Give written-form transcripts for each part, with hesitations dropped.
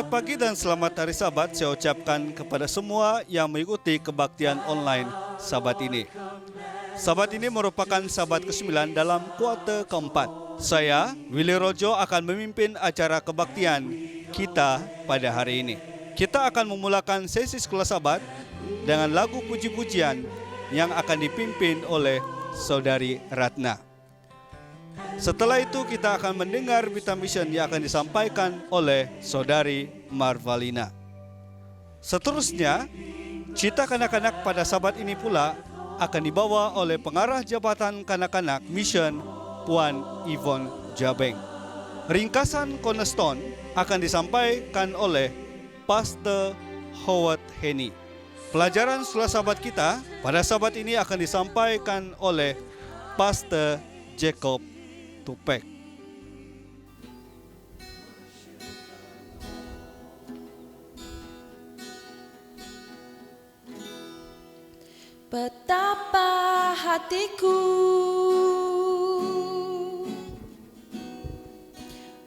Selamat pagi dan selamat hari Sabat saya ucapkan kepada semua yang mengikuti kebaktian online Sabat ini. Sabat ini merupakan Sabat ke-9 dalam kuarter keempat. Saya, Willy Rojo, akan memimpin acara kebaktian kita pada hari ini. Kita akan memulakan sesi sekolah Sabat dengan lagu puji-pujian yang akan dipimpin oleh Saudari Ratna. Setelah itu kita akan mendengar Berita Mission yang akan disampaikan oleh Saudari Marvalina. Seterusnya, cerita kanak-kanak pada Sabat ini pula akan dibawa oleh pengarah Jabatan Kanak-kanak Mission Puan Yvonne Jabeng. Ringkasan Cornerstone akan disampaikan oleh Pastor Howard Henny. Pelajaran sekolah Sabat kita pada Sabat ini akan disampaikan oleh Pastor Jacob Tupek. Betapa hatiku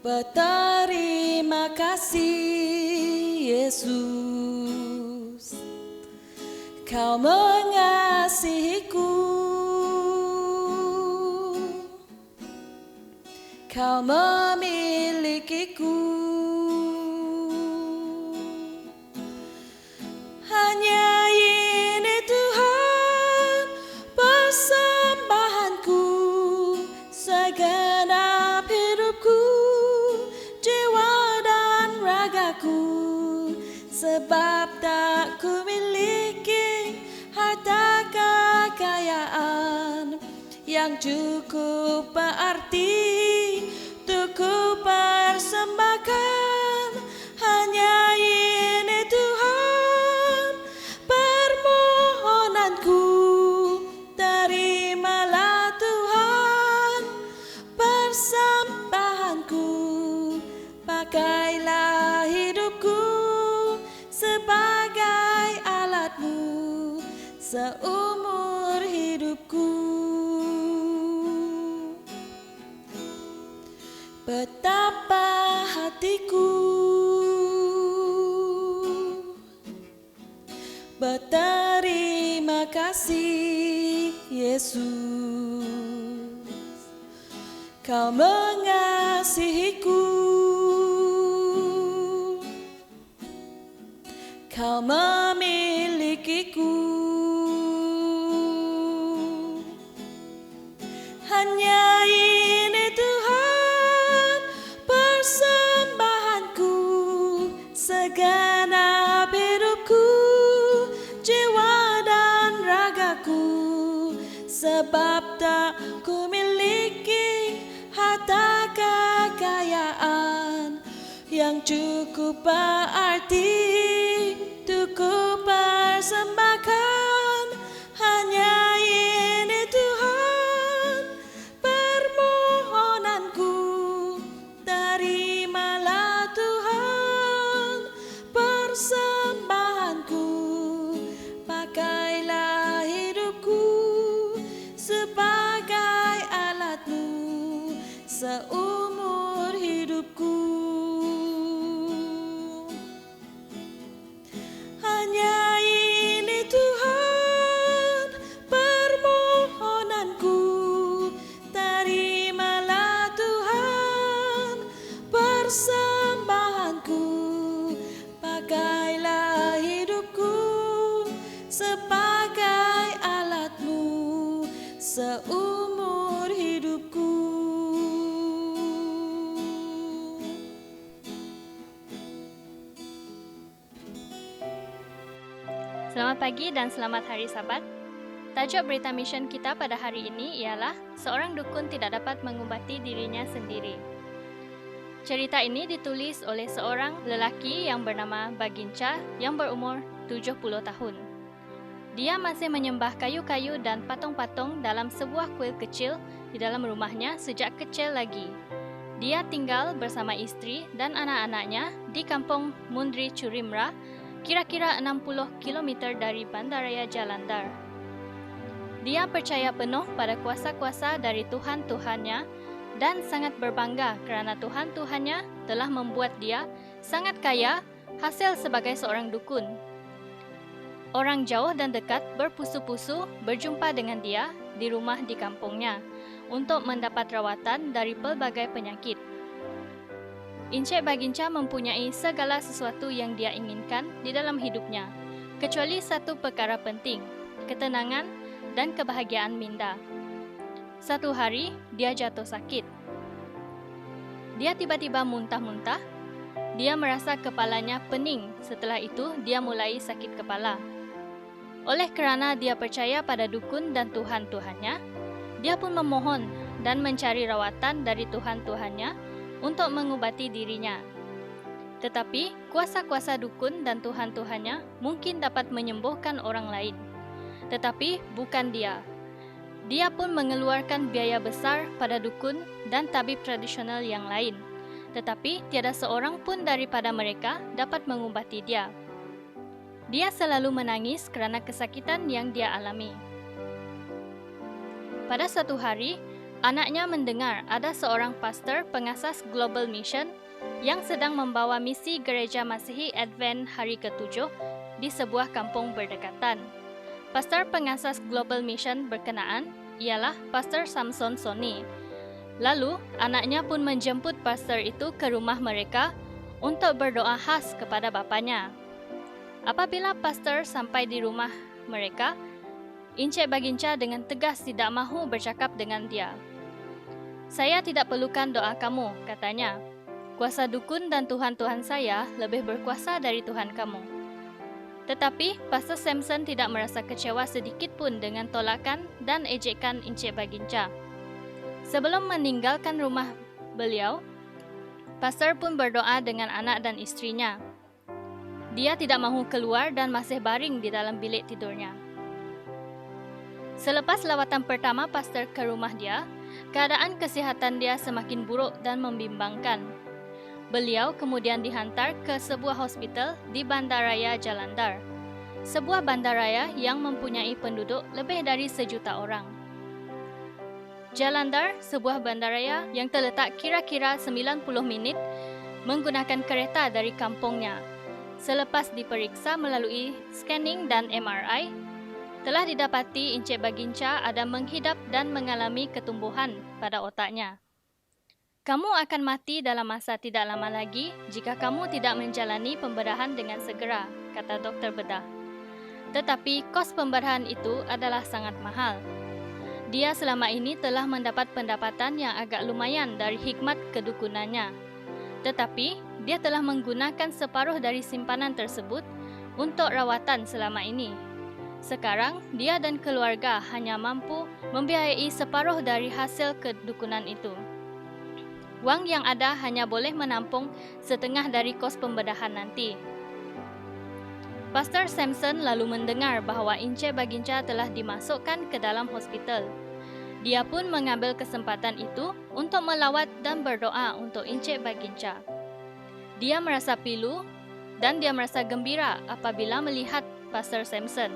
berterima kasih Yesus, Kau mengasihiku, Kau memilikiku. Hanya ini Tuhan persembahanku, segenap hidupku, jiwa dan ragaku. Sebab tak ku miliki harta kekayaan yang cukup berarti untuk ku persembahkan. Hanya ini Tuhan permohonanku, terimalah Tuhan persembahanku. Pakailah hidupku sebagai alatmu seumur hidupku. Betapa hatiku berterima kasih Yesus, Kau mengasihiku, Kau memilikiku. Hanya ini Tuhan persembahanku, segenap hidupku, jiwa dan ragaku. Sebab tak ku miliki harta kekayaan yang cukup berarti untuk ku persembahkan. Hanya ini Tuhan permohonanku, terimalah Tuhan persembahanku. Pakailah hidupku sebagai alatmu seumur hidupku. Hanya ini Tuhan permohonanku, terimalah Tuhan persembahanku. Pakailah hidupku sebagai alatmu seumur hidupku. Selamat pagi dan selamat hari Sabat. Tajuk berita mission kita pada hari ini ialah seorang dukun tidak dapat mengubati dirinya sendiri. Cerita ini ditulis oleh seorang lelaki yang bernama Baginca yang berumur 70 tahun. Dia masih menyembah kayu-kayu dan patung-patung dalam sebuah kuil kecil di dalam rumahnya sejak kecil lagi. Dia tinggal bersama istri dan anak-anaknya di kampung Mundri Curimra, kira-kira 60 km dari Bandaraya Jalandhar. Dia percaya penuh pada kuasa-kuasa dari Tuhan-Tuhannya dan sangat berbangga kerana Tuhan-Tuhannya telah membuat dia sangat kaya, hasil sebagai seorang dukun. Orang jauh dan dekat berpusu-pusu berjumpa dengan dia di rumah di kampungnya untuk mendapat rawatan dari pelbagai penyakit. Encik Baginca mempunyai segala sesuatu yang dia inginkan di dalam hidupnya, kecuali satu perkara penting, ketenangan dan kebahagiaan minda. Satu hari, dia jatuh sakit. Dia tiba-tiba muntah-muntah. Dia merasa kepalanya pening. Setelah itu, dia mulai sakit kepala. Oleh kerana dia percaya pada dukun dan Tuhan-Tuhannya, dia pun memohon dan mencari rawatan dari Tuhan-Tuhannya untuk mengubati dirinya. Tetapi, kuasa-kuasa dukun dan Tuhan-Tuhannya mungkin dapat menyembuhkan orang lain. Tetapi, bukan dia. Dia pun mengeluarkan biaya besar pada dukun dan tabib tradisional yang lain. Tetapi, tiada seorang pun daripada mereka dapat mengubati dia. Dia selalu menangis kerana kesakitan yang dia alami. Pada suatu hari, anaknya mendengar ada seorang pastor pengasas Global Mission yang sedang membawa misi Gereja Masihi Advent hari ke-7 di sebuah kampung berdekatan. Pastor pengasas Global Mission berkenaan ialah Pastor Samson Soni. Lalu, anaknya pun menjemput pastor itu ke rumah mereka untuk berdoa khas kepada bapanya. Apabila pastor sampai di rumah mereka, Encik Baginca dengan tegas tidak mahu bercakap dengan dia. "Saya tidak perlukan doa kamu," katanya. "Kuasa dukun dan Tuhan-Tuhan saya lebih berkuasa dari Tuhan kamu." Tetapi, Pastor Samson tidak merasa kecewa sedikit pun dengan tolakan dan ejekan Encik Baginca. Sebelum meninggalkan rumah beliau, pastor pun berdoa dengan anak dan istrinya. Dia tidak mahu keluar dan masih baring di dalam bilik tidurnya. Selepas lawatan pertama pastor ke rumah dia, keadaan kesihatan dia semakin buruk dan membimbangkan. Beliau kemudian dihantar ke sebuah hospital di Bandaraya Jalandhar, sebuah bandaraya yang mempunyai penduduk lebih dari 1,000,000 orang. Jalandhar, sebuah bandaraya yang terletak kira-kira 90 minit menggunakan kereta dari kampungnya. Selepas diperiksa melalui scanning dan MRI, telah didapati Encik Baginca ada menghidap dan mengalami ketumbuhan pada otaknya. "Kamu akan mati dalam masa tidak lama lagi jika kamu tidak menjalani pembedahan dengan segera," kata doktor bedah. Tetapi kos pembedahan itu adalah sangat mahal. Dia selama ini telah mendapat pendapatan yang agak lumayan dari hikmat kedukunannya. Tetapi, dia telah menggunakan separuh dari simpanan tersebut untuk rawatan selama ini. Sekarang, dia dan keluarga hanya mampu membiayai separuh dari hasil kedukunan itu. Wang yang ada hanya boleh menampung setengah dari kos pembedahan nanti. Pastor Samson lalu mendengar bahawa Encik Baginca telah dimasukkan ke dalam hospital. Dia pun mengambil kesempatan itu untuk melawat dan berdoa untuk Encik Baginca. Dia merasa pilu dan dia merasa gembira apabila melihat Pastor Samson.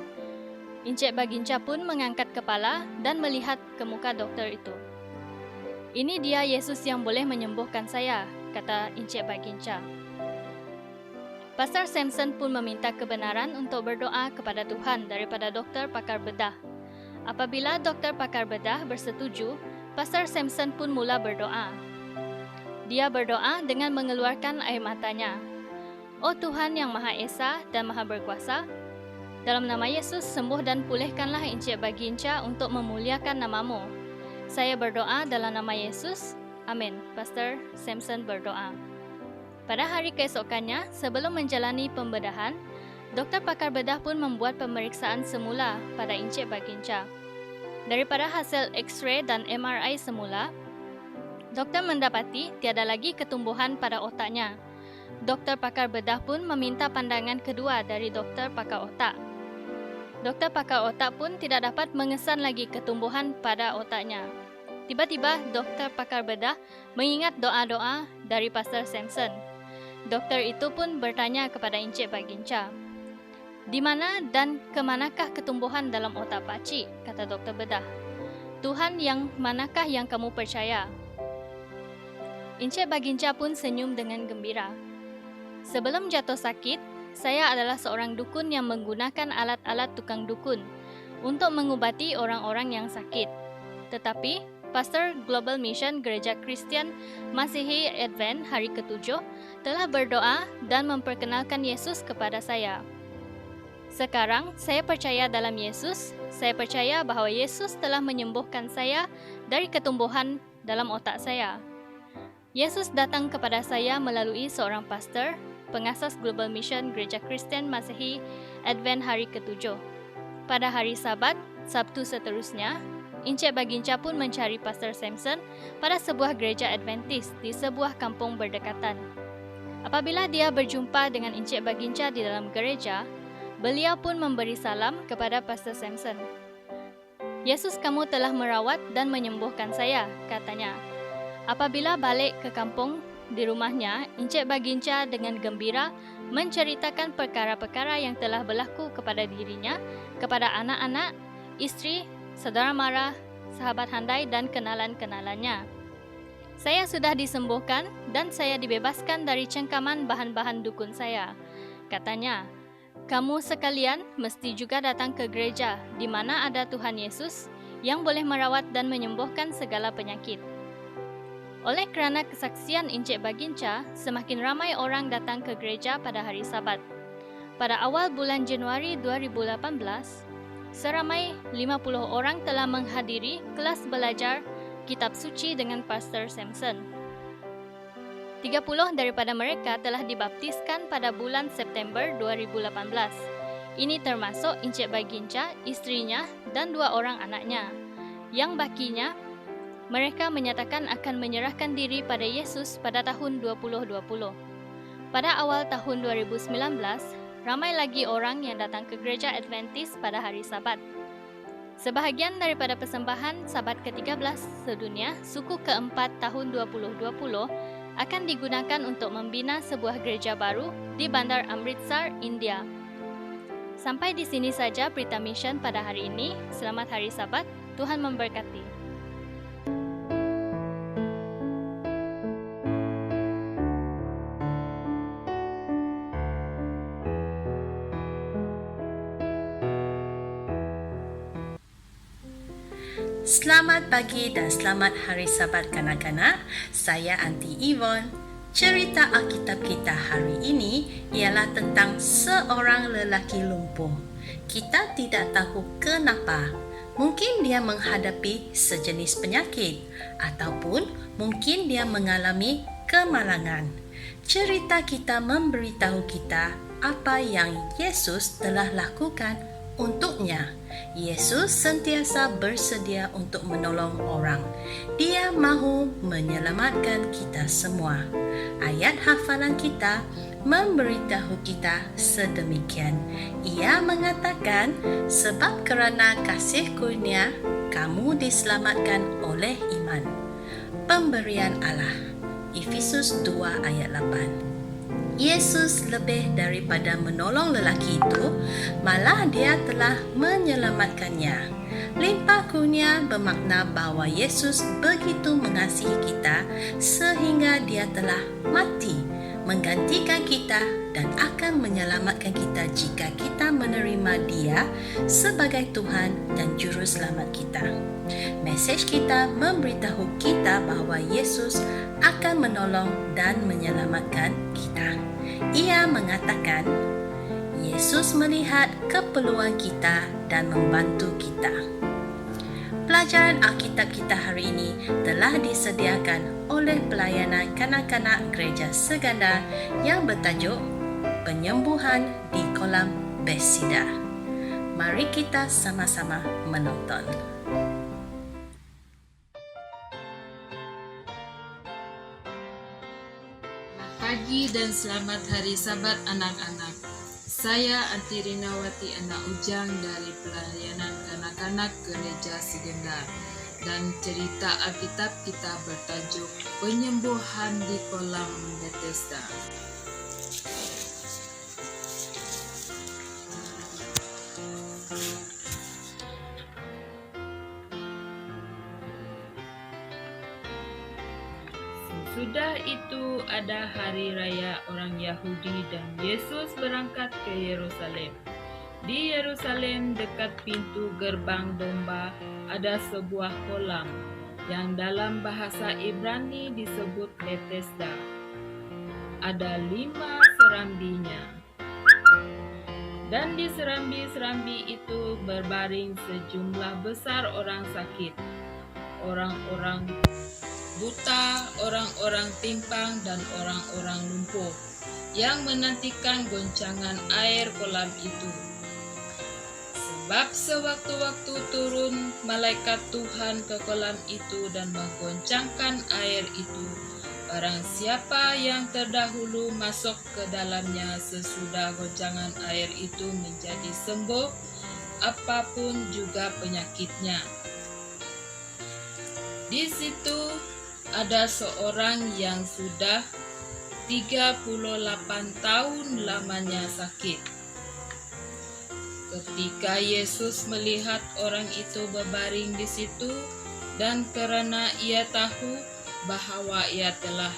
Encik Baginca pun mengangkat kepala dan melihat ke muka doktor itu. "Ini dia Yesus yang boleh menyembuhkan saya," kata Encik Baginca. Pastor Samson pun meminta kebenaran untuk berdoa kepada Tuhan daripada doktor pakar bedah. Apabila doktor pakar bedah bersetuju, Pastor Samson pun mula berdoa. Dia berdoa dengan mengeluarkan air matanya. "Oh Tuhan yang Maha Esa dan Maha Berkuasa, dalam nama Yesus sembuh dan pulihkanlah Encik Baginca untuk memuliakan namamu. Saya berdoa dalam nama Yesus. Amin." Pastor Samson berdoa. Pada hari keesokannya, sebelum menjalani pembedahan, doktor pakar bedah pun membuat pemeriksaan semula pada Encik Baginca. Daripada hasil X-ray dan MRI semula, doktor mendapati tiada lagi ketumbuhan pada otaknya. Doktor pakar bedah pun meminta pandangan kedua dari doktor pakar otak. Doktor pakar otak pun tidak dapat mengesan lagi ketumbuhan pada otaknya. Tiba-tiba, doktor pakar bedah mengingat doa-doa dari Pastor Samson. Doktor itu pun bertanya kepada Encik Baginca, "Di mana dan ke manakah ketumbuhan dalam otak pakcik?" kata doktor bedah. "Tuhan yang manakah yang kamu percaya?" Encik Baginca pun senyum dengan gembira. Sebelum jatuh sakit, saya adalah seorang dukun yang menggunakan alat-alat tukang dukun untuk mengobati orang-orang yang sakit. Tetapi, Pastor Global Mission Gereja Kristen Masihi Advent hari ke-7 telah berdoa dan memperkenalkan Yesus kepada saya. Sekarang, saya percaya dalam Yesus. Saya percaya bahwa Yesus telah menyembuhkan saya dari ketumbuhan dalam otak saya. Yesus datang kepada saya melalui seorang pastor, pengasas Global Mission Gereja Kristen Masihi Advent hari ke-7. Pada hari Sabat, Sabtu seterusnya, Encik Baginca pun mencari Pastor Samson pada sebuah gereja Adventis di sebuah kampung berdekatan. Apabila dia berjumpa dengan Encik Baginca di dalam gereja, beliau pun memberi salam kepada Pastor Samson. Yesus, kamu telah merawat dan menyembuhkan saya, katanya. Apabila balik ke kampung di rumahnya, Encik Baginca dengan gembira menceritakan perkara-perkara yang telah berlaku kepada dirinya, kepada anak-anak, isteri, saudara mara, sahabat handai dan kenalan-kenalannya. Saya sudah disembuhkan dan saya dibebaskan dari cengkaman bahan-bahan dukun saya, katanya. Kamu sekalian mesti juga datang ke gereja di mana ada Tuhan Yesus yang boleh merawat dan menyembuhkan segala penyakit. Oleh kerana kesaksian Encik Baginca, semakin ramai orang datang ke gereja pada hari Sabat. Pada awal bulan Januari 2018, seramai 50 orang telah menghadiri kelas belajar kitab suci dengan Pastor Samson. 30 daripada mereka telah dibaptiskan pada bulan September 2018. Ini termasuk Encik Baginca, isterinya dan 2 orang anaknya. Yang bakinya, mereka menyatakan akan menyerahkan diri pada Yesus pada tahun 2020. Pada awal tahun 2019, ramai lagi orang yang datang ke gereja Adventis pada hari Sabat. Sebahagian daripada persembahan Sabat ke-13 sedunia, suku ke-4 tahun 2020, akan digunakan untuk membina sebuah gereja baru di Bandar Amritsar, India. Sampai di sini saja berita mission pada hari ini. Selamat Hari Sabat, Tuhan memberkati. Selamat pagi dan selamat Hari Sabat kanak-kanak. Saya Aunty Yvonne. Cerita Alkitab kita hari ini ialah tentang seorang lelaki lumpuh. Kita tidak tahu kenapa. Mungkin dia menghadapi sejenis penyakit ataupun mungkin dia mengalami kemalangan. Cerita kita memberitahu kita apa yang Yesus telah lakukan untuknya. Yesus sentiasa bersedia untuk menolong orang. Dia mahu menyelamatkan kita semua. Ayat hafalan kita memberitahu kita sedemikian. Ia mengatakan, sebab kerana kasih kurnia, kamu diselamatkan oleh iman. Pemberian Allah. Efesus 2 ayat 8. Yesus lebih daripada menolong lelaki itu, malah dia telah menyelamatkannya. Limpah kurnia bermakna bahawa Yesus begitu mengasihi kita sehingga dia telah mati menggantikan kita dan akan menyelamatkan kita jika kita menerima dia sebagai Tuhan dan Juru Selamat kita. Mesej kita memberitahu kita bahawa Yesus akan menolong dan menyelamatkan kita. Ia mengatakan, Yesus melihat keperluan kita dan membantu kita. Pelajaran Alkitab kita hari ini telah disediakan oleh pelayanan kanak-kanak Gereja Seganda yang bertajuk Penyembuhan di Kolam Bethesda. Mari kita sama-sama menonton. Pagi dan selamat Hari Sabat anak-anak. Saya Aunty Rinawati Anak Ujang dari pelayanan kanak-kanak Gereja Segenda. Dan cerita Alkitab kita bertajuk Penyembuhan di Kolam Bethesda. Sesudah itu ada hari raya orang Yahudi dan Yesus berangkat ke Yerusalem. Di Yerusalem dekat pintu gerbang domba ada sebuah kolam yang dalam bahasa Ibrani disebut Betesda. Ada 5 serambinya. Dan di serambi-serambi itu berbaring sejumlah besar orang sakit, orang-orang buta, orang-orang timpang, dan orang-orang lumpuh yang menantikan goncangan air kolam itu. Sebab sewaktu-waktu turun malaikat Tuhan ke kolam itu dan menggoncangkan air itu, barang siapa yang terdahulu masuk ke dalamnya sesudah goncangan air itu menjadi sembuh, apapun juga penyakitnya. Di situ ada seorang yang sudah 38 tahun lamanya sakit. Ketika Yesus melihat orang itu berbaring di situ, dan karena ia tahu bahwa ia telah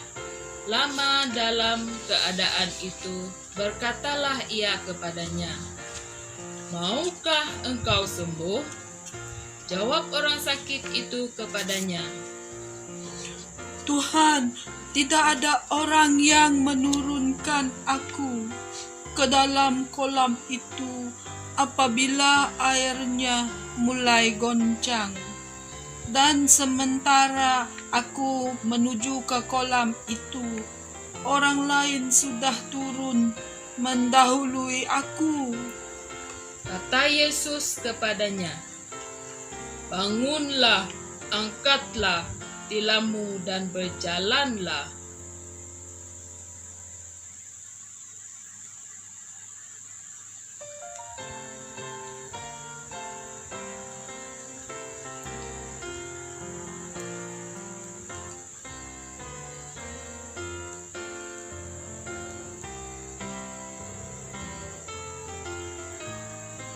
lama dalam keadaan itu, berkatalah ia kepadanya, "Maukah engkau sembuh?" Jawab orang sakit itu kepadanya, Tuhan, tidak ada orang yang menurunkan aku ke dalam kolam itu apabila airnya mulai goncang. Dan sementara aku menuju ke kolam itu, orang lain sudah turun mendahului aku. Kata Yesus kepadanya, "Bangunlah, angkatlah tilammu dan berjalanlah."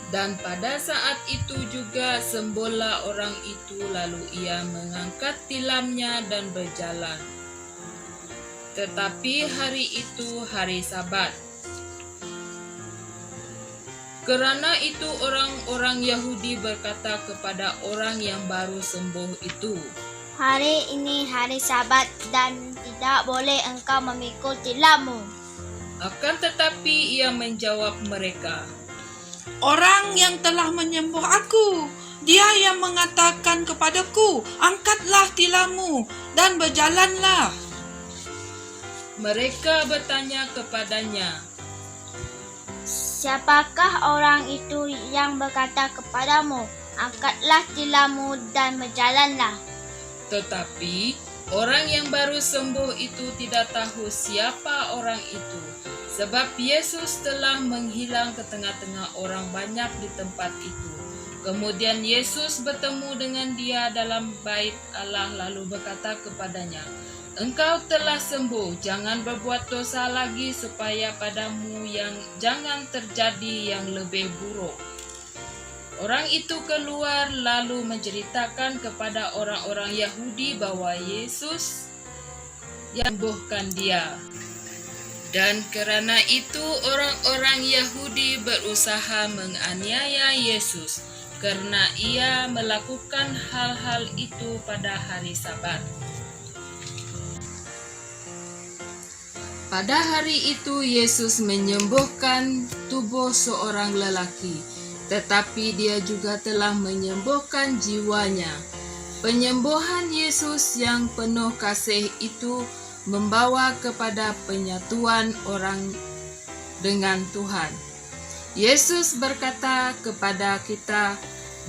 Dan pada saat itu juga sembuhlah orang itu, lalu ia mengangkat tilamnya dan berjalan. Tetapi hari itu hari Sabat. Karena itu orang-orang Yahudi berkata kepada orang yang baru sembuh itu, Hari ini hari Sabat dan tidak boleh engkau memikul tilammu. Akan tetapi ia menjawab mereka, Orang yang telah menyembuh aku, dia yang mengatakan kepadaku, angkatlah tilammu dan berjalanlah. Mereka bertanya kepadanya, Siapakah orang itu yang berkata kepadamu, angkatlah tilammu dan berjalanlah? tetapi orang yang baru sembuh itu tidak tahu siapa orang itu, sebab Yesus telah menghilang ke tengah-tengah orang banyak di tempat itu. Kemudian Yesus bertemu dengan dia dalam bait Allah lalu berkata kepadanya, "Engkau telah sembuh, jangan berbuat dosa lagi supaya padamu yang jangan terjadi yang lebih buruk." Orang itu keluar lalu menceritakan kepada orang-orang Yahudi bahwa Yesus yang menyembuhkan dia. Dan karena itu orang-orang Yahudi berusaha menganiaya Yesus karena ia melakukan hal-hal itu pada hari Sabat. Pada hari itu Yesus menyembuhkan tubuh seorang lelaki, tetapi dia juga telah menyembuhkan jiwanya. Penyembuhan Yesus yang penuh kasih itu membawa kepada penyatuan orang dengan Tuhan. Yesus berkata kepada kita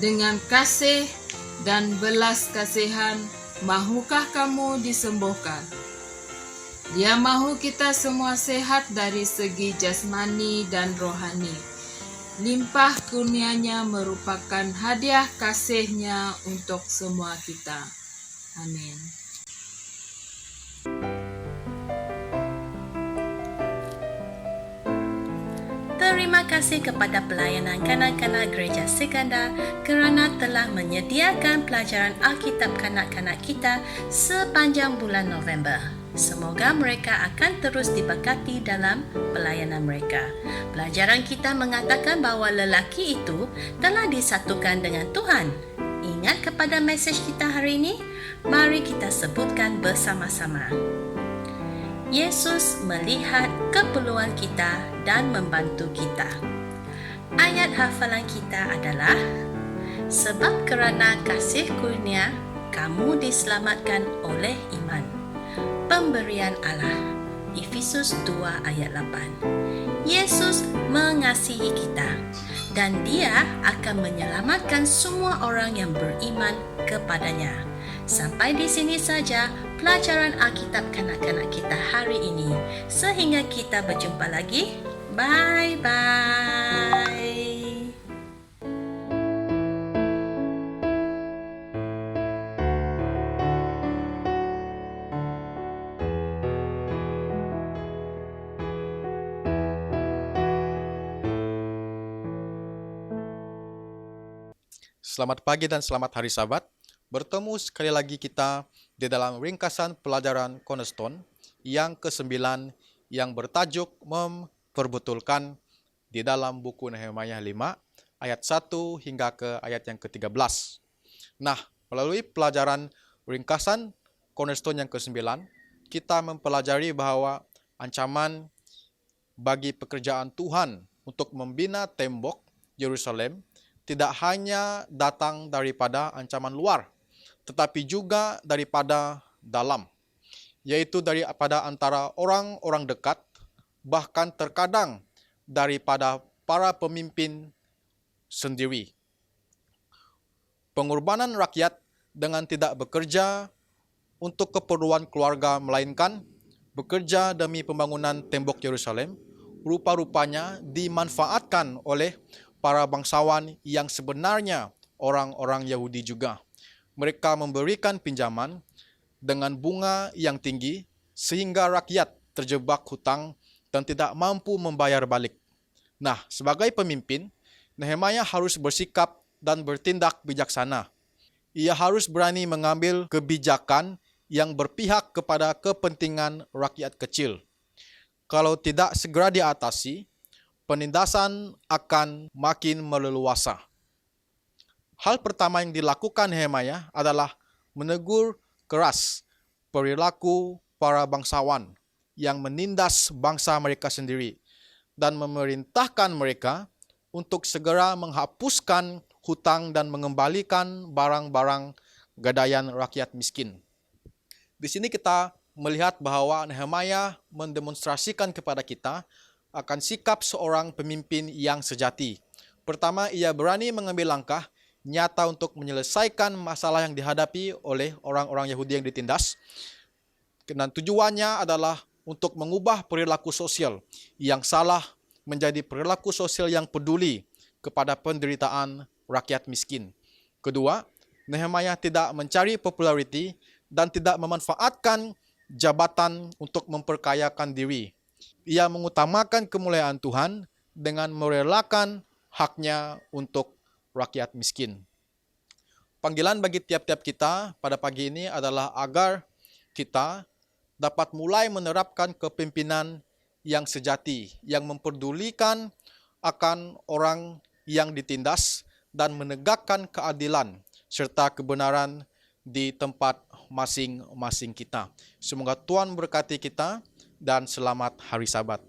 dengan kasih dan belas kasihan, "Mahukah kamu disembuhkan?" Dia mahu kita semua sehat dari segi jasmani dan rohani. Limpah kurnia-Nya merupakan hadiah kasih-Nya untuk semua kita. Amin. Terima kasih kepada pelayanan kanak-kanak Gereja Sekandar kerana telah menyediakan pelajaran Alkitab kanak-kanak kita sepanjang bulan November. Semoga mereka akan terus diberkati dalam pelayanan mereka. Pelajaran kita mengatakan bahawa lelaki itu telah disatukan dengan Tuhan. Ingat kepada mesej kita hari ini? Mari kita sebutkan bersama-sama. Yesus melihat keperluan kita dan membantu kita. Ayat hafalan kita adalah, sebab kerana kasih kurnia, kamu diselamatkan oleh iman. Pemberian Allah. Efesus 2 ayat 8. Yesus mengasihi kita dan Dia akan menyelamatkan semua orang yang beriman kepadanya. Sampai di sini saja pelajaran Alkitab kanak-kanak kita hari ini. Sehingga kita berjumpa lagi. Bye-bye. Selamat pagi dan selamat hari Sabat. Bertemu sekali lagi kita di dalam ringkasan pelajaran Cornerstone yang ke-9 yang bertajuk memperbetulkan di dalam buku Nehemia 5 ayat 1 hingga ke ayat yang ke-13. Nah, melalui pelajaran ringkasan Cornerstone yang ke-9, kita mempelajari bahwa ancaman bagi pekerjaan Tuhan untuk membina tembok Yerusalem tidak hanya datang daripada ancaman luar, tetapi juga daripada dalam, yaitu daripada antara orang-orang dekat, bahkan terkadang daripada para pemimpin sendiri. Pengorbanan rakyat dengan tidak bekerja untuk keperluan keluarga, melainkan bekerja demi pembangunan tembok Yerusalem, rupa-rupanya dimanfaatkan oleh para bangsawan yang sebenarnya orang-orang Yahudi juga. Mereka memberikan pinjaman dengan bunga yang tinggi sehingga rakyat terjebak hutang dan tidak mampu membayar balik. Nah, sebagai pemimpin, Nehemia harus bersikap dan bertindak bijaksana. Ia harus berani mengambil kebijakan yang berpihak kepada kepentingan rakyat kecil. Kalau tidak segera diatasi, penindasan akan makin meleluasa. Hal pertama yang dilakukan Nehemia adalah menegur keras perilaku para bangsawan yang menindas bangsa mereka sendiri dan memerintahkan mereka untuk segera menghapuskan hutang dan mengembalikan barang-barang gadaian rakyat miskin. Di sini kita melihat bahwa Nehemia mendemonstrasikan kepada kita akan sikap seorang pemimpin yang sejati. Pertama, ia berani mengambil langkah nyata untuk menyelesaikan masalah yang dihadapi oleh orang-orang Yahudi yang ditindas. Dan tujuannya adalah untuk mengubah perilaku sosial yang salah menjadi perilaku sosial yang peduli kepada penderitaan rakyat miskin. Kedua, Nehemia tidak mencari populariti dan tidak memanfaatkan jabatan untuk memperkayakan diri. Ia mengutamakan kemuliaan Tuhan dengan merelakan haknya untuk rakyat miskin. Panggilan bagi tiap-tiap kita pada pagi ini adalah agar kita dapat mulai menerapkan kepemimpinan yang sejati, yang memperdulikan akan orang yang ditindas dan menegakkan keadilan serta kebenaran di tempat masing-masing kita. Semoga Tuhan berkati kita dan selamat hari Sabat.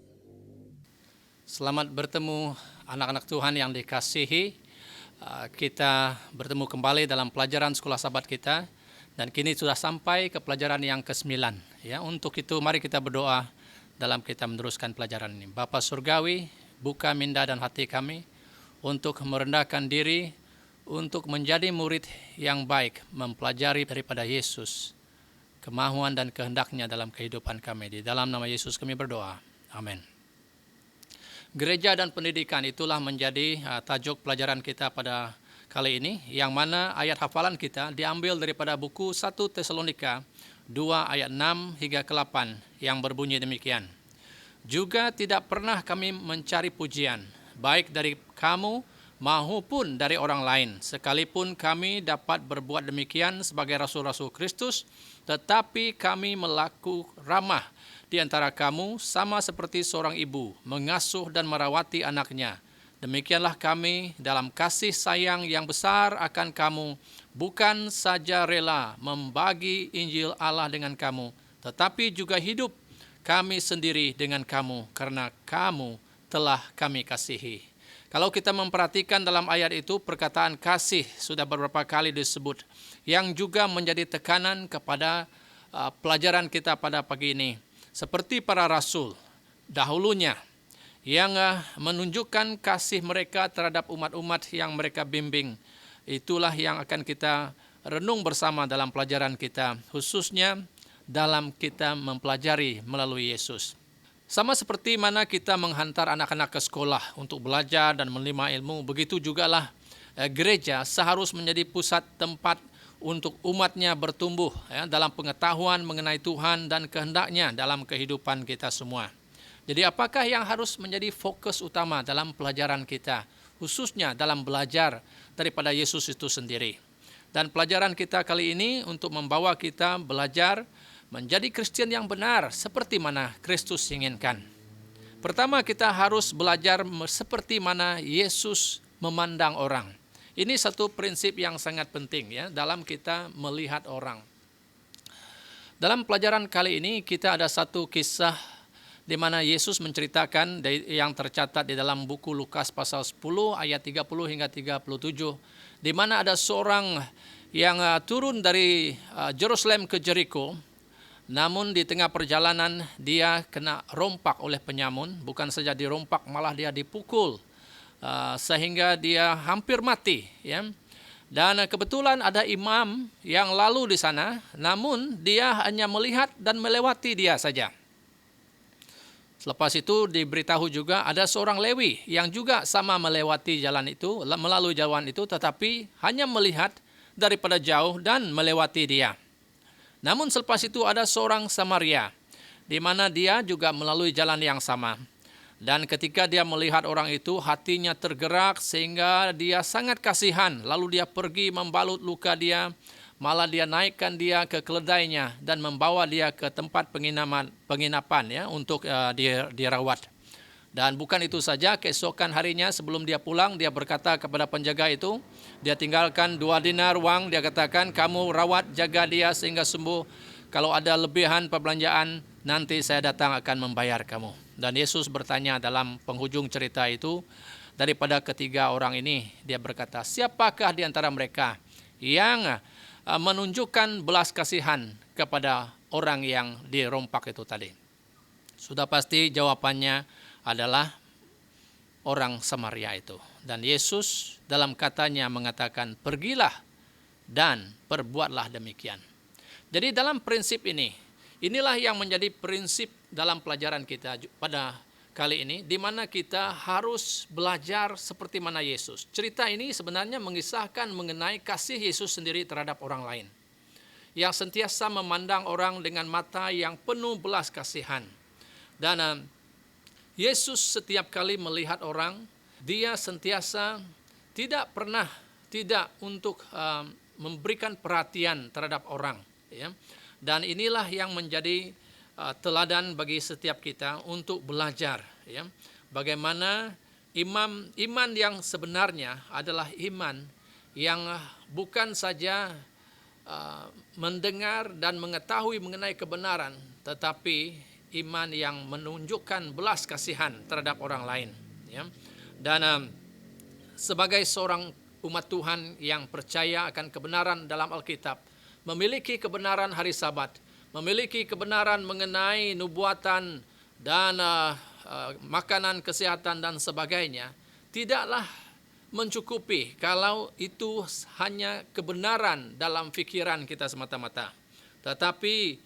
Selamat bertemu anak-anak Tuhan yang dikasihi. Kita bertemu kembali dalam pelajaran sekolah Sabat kita dan kini sudah sampai ke pelajaran yang ke-9. Ya, untuk itu mari kita berdoa dalam kita meneruskan pelajaran ini. Bapa Surgawi, buka minda dan hati kami untuk merendahkan diri, untuk menjadi murid yang baik, mempelajari daripada Yesus, kemahuan dan kehendaknya dalam kehidupan kami. Di dalam nama Yesus kami berdoa. Amin. Gereja dan pendidikan itulah menjadi tajuk pelajaran kita pada kali ini, yang mana ayat hafalan kita diambil daripada buku 1 Tesalonika 2 ayat 6 hingga ke 8 yang berbunyi demikian. Juga tidak pernah kami mencari pujian, baik dari kamu maupun dari orang lain. Sekalipun kami dapat berbuat demikian sebagai rasul-rasul Kristus, tetapi kami melaku ramah di antara kamu sama seperti seorang ibu mengasuh dan merawati anaknya. Demikianlah kami dalam kasih sayang yang besar akan kamu, bukan saja rela membagi Injil Allah dengan kamu, tetapi juga hidup kami sendiri dengan kamu, karena kamu telah kami kasihi. Kalau kita memperhatikan dalam ayat itu, perkataan kasih sudah beberapa kali disebut, yang juga menjadi tekanan kepada pelajaran kita pada pagi ini. Seperti para rasul dahulunya, yang menunjukkan kasih mereka terhadap umat-umat yang mereka bimbing. Itulah yang akan kita renung bersama dalam pelajaran kita, khususnya dalam kita mempelajari melalui Yesus. Sama seperti mana kita menghantar anak-anak ke sekolah untuk belajar dan menerima ilmu, begitu jugalah gereja seharus menjadi pusat tempat untuk umatnya bertumbuh dalam pengetahuan mengenai Tuhan dan kehendaknya dalam kehidupan kita semua. Jadi apakah yang harus menjadi fokus utama dalam pelajaran kita, khususnya dalam belajar daripada Yesus itu sendiri. Dan pelajaran kita kali ini untuk membawa kita belajar menjadi Kristen yang benar seperti mana Kristus inginkan. Pertama, kita harus belajar seperti mana Yesus memandang orang. Ini satu prinsip yang sangat penting ya dalam kita melihat orang. Dalam pelajaran kali ini kita ada satu kisah di mana Yesus menceritakan yang tercatat di dalam buku Lukas pasal 10 ayat 30 hingga 37, di mana ada seorang yang turun dari Yerusalem ke Jericho, namun di tengah perjalanan dia kena rompak oleh penyamun, bukan saja dirompak malah dia dipukul sehingga dia hampir mati ya. Dan kebetulan ada imam yang lalu di sana, namun dia hanya melihat dan melewati dia saja. Selepas itu diberitahu juga ada seorang Lewi yang juga sama melewati jalan itu, melalui jalan itu, tetapi hanya melihat daripada jauh dan melewati dia. Namun selepas itu ada seorang Samaria, di mana dia juga melalui jalan yang sama. Dan ketika dia melihat orang itu, hatinya tergerak sehingga dia sangat kasihan. Lalu dia pergi membalut luka dia, malah dia naikkan dia ke keledainya dan membawa dia ke tempat penginapan ya untuk dirawat. Dan bukan itu saja, keesokan harinya sebelum dia pulang, dia berkata kepada penjaga itu, dia tinggalkan 2 dinar uang, dia katakan, kamu rawat, jaga dia sehingga sembuh. Kalau ada lebihan perbelanjaan, nanti saya datang akan membayar kamu. Dan Yesus bertanya dalam penghujung cerita itu, daripada ketiga orang ini, dia berkata, siapakah di antara mereka yang menunjukkan belas kasihan kepada orang yang dirompak itu tadi? Sudah pasti jawabannya adalah orang Samaria itu. Dan Yesus dalam katanya mengatakan, pergilah dan perbuatlah demikian. Jadi dalam prinsip ini, inilah yang menjadi prinsip dalam pelajaran kita pada kali ini, di mana kita harus belajar seperti mana Yesus. Cerita ini sebenarnya mengisahkan mengenai kasih Yesus sendiri terhadap orang lain, yang sentiasa memandang orang dengan mata yang penuh belas kasihan. Dan Yesus setiap kali melihat orang, dia sentiasa tidak pernah tidak untuk memberikan perhatian terhadap orang. Ya. Dan inilah yang menjadi teladan bagi setiap kita untuk belajar. Ya. Bagaimana iman yang sebenarnya adalah iman yang bukan saja mendengar dan mengetahui mengenai kebenaran, tetapi iman yang menunjukkan belas kasihan terhadap orang lain. Ya. Dan sebagai seorang umat Tuhan yang percaya akan kebenaran dalam Alkitab, memiliki kebenaran hari Sabat, memiliki kebenaran mengenai nubuatan dan makanan kesehatan dan sebagainya, tidaklah mencukupi kalau itu hanya kebenaran dalam fikiran kita semata-mata. Tetapi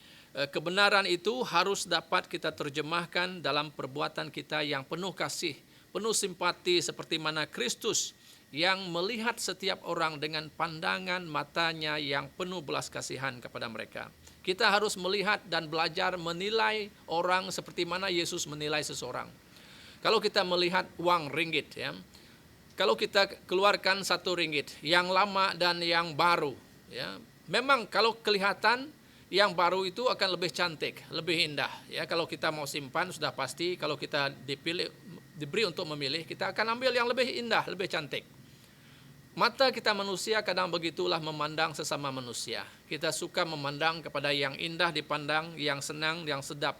kebenaran itu harus dapat kita terjemahkan dalam perbuatan kita yang penuh kasih, penuh simpati, seperti mana Kristus yang melihat setiap orang dengan pandangan matanya yang penuh belas kasihan kepada mereka. Kita harus melihat dan belajar menilai orang seperti mana Yesus menilai seseorang. Kalau kita melihat uang ringgit, ya, kalau kita keluarkan RM1 yang lama dan yang baru, ya, memang kalau kelihatan yang baru itu akan lebih cantik, lebih indah. Ya, kalau kita mau simpan sudah pasti kalau kita diberi untuk memilih, kita akan ambil yang lebih indah, lebih cantik. Mata kita manusia kadang begitulah memandang sesama manusia. Kita suka memandang kepada yang indah dipandang, yang senang, yang sedap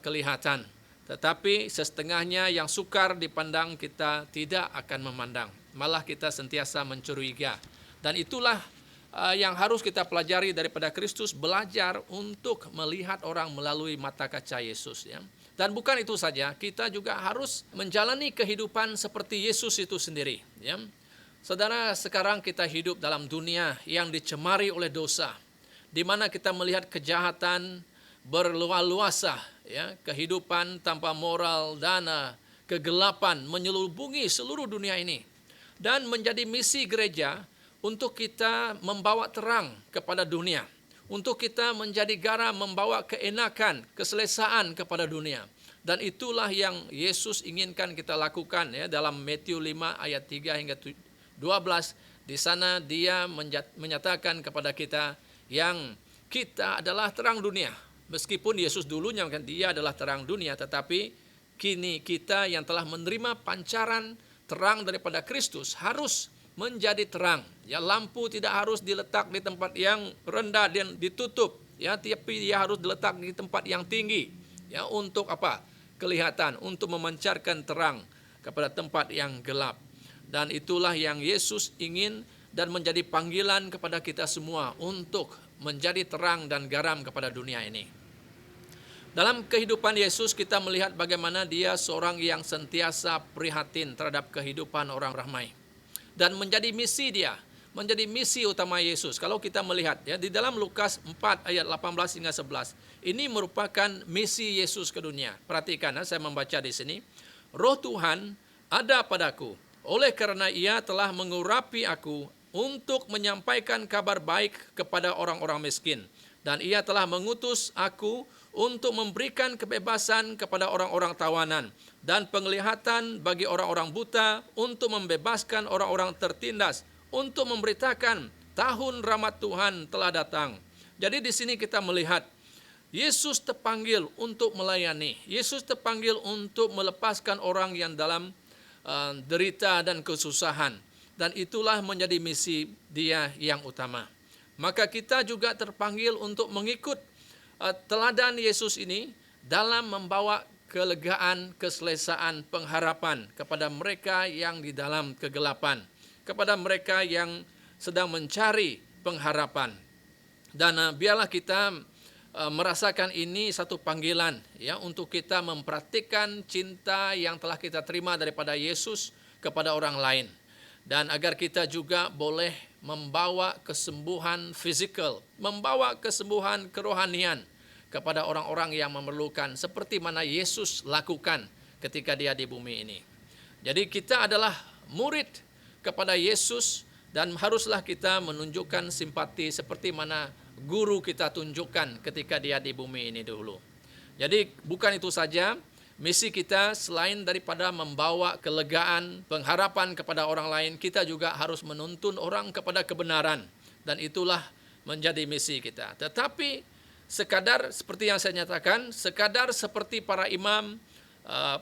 kelihatan. Tetapi setengahnya yang sukar dipandang kita tidak akan memandang. Malah kita sentiasa mencuriga. Dan itulah yang harus kita pelajari daripada Kristus, belajar untuk melihat orang melalui mata kaca Yesus. Ya. Dan bukan itu saja, kita juga harus menjalani kehidupan seperti Yesus itu sendiri. Ya. Saudara, sekarang kita hidup dalam dunia yang dicemari oleh dosa, di mana kita melihat kejahatan berluas-luasa, ya, kehidupan tanpa moral dan kegelapan menyelubungi seluruh dunia ini. Dan menjadi misi gereja untuk kita membawa terang kepada dunia, untuk kita menjadi garam membawa keenakan, keselesaan kepada dunia. Dan itulah yang Yesus inginkan kita lakukan, ya, dalam Matius 5 ayat 3 hingga 12, di sana dia menyatakan kepada kita yang kita adalah terang dunia. Meskipun Yesus dulunya kan dia adalah terang dunia, tetapi kini kita yang telah menerima pancaran terang daripada Kristus harus menjadi terang. Ya, lampu tidak harus diletak di tempat yang rendah dan ditutup, ya, tapi dia harus diletak di tempat yang tinggi. Ya, untuk apa? Kelihatan, untuk memancarkan terang kepada tempat yang gelap. Dan itulah yang Yesus ingin dan menjadi panggilan kepada kita semua untuk menjadi terang dan garam kepada dunia ini. Dalam kehidupan Yesus kita melihat bagaimana dia seorang yang sentiasa prihatin terhadap kehidupan orang ramai. Dan menjadi misi dia, menjadi misi utama Yesus. Kalau kita melihat, ya, di dalam Lukas 4 ayat 18 hingga 11, ini merupakan misi Yesus ke dunia. Perhatikan, saya membaca di sini. Roh Tuhan ada padaku, oleh karena ia telah mengurapi aku untuk menyampaikan kabar baik kepada orang-orang miskin. Dan ia telah mengutus aku untuk memberikan kebebasan kepada orang-orang tawanan dan penglihatan bagi orang-orang buta, untuk membebaskan orang-orang tertindas, untuk memberitakan tahun rahmat Tuhan telah datang. Jadi di sini kita melihat Yesus terpanggil untuk melayani. Yesus terpanggil untuk melepaskan orang yang dalam derita dan kesusahan. Dan itulah menjadi misi dia yang utama. Maka kita juga terpanggil untuk mengikut teladan Yesus ini dalam membawa kelegaan, keselesaan, pengharapan kepada mereka yang di dalam kegelapan, kepada mereka yang sedang mencari pengharapan. Dan biarlah kita merasakan ini satu panggilan, ya, untuk kita mempraktikkan cinta yang telah kita terima daripada Yesus kepada orang lain. Dan agar kita juga boleh membawa kesembuhan fisikal, membawa kesembuhan kerohanian kepada orang-orang yang memerlukan, seperti mana Yesus lakukan ketika dia di bumi ini. Jadi kita adalah murid kepada Yesus dan haruslah kita menunjukkan simpati seperti mana guru kita tunjukkan ketika dia di bumi ini dulu. Jadi bukan itu saja, misi kita selain daripada membawa kelegaan, pengharapan kepada orang lain, kita juga harus menuntun orang kepada kebenaran. Dan itulah menjadi misi kita. Tetapi sekadar seperti yang saya nyatakan, sekadar seperti para imam,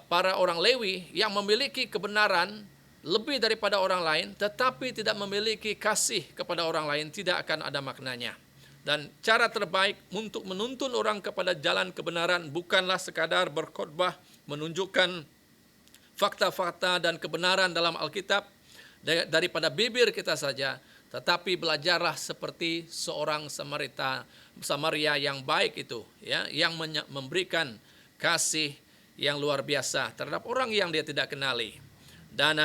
para orang Lewi yang memiliki kebenaran lebih daripada orang lain, tetapi tidak memiliki kasih kepada orang lain, tidak akan ada maknanya. Dan cara terbaik untuk menuntun orang kepada jalan kebenaran bukanlah sekadar berkhotbah, menunjukkan fakta-fakta dan kebenaran dalam Alkitab daripada bibir kita saja, tetapi belajarlah seperti seorang Samaria yang baik itu, ya, yang memberikan kasih yang luar biasa terhadap orang yang dia tidak kenali. Dan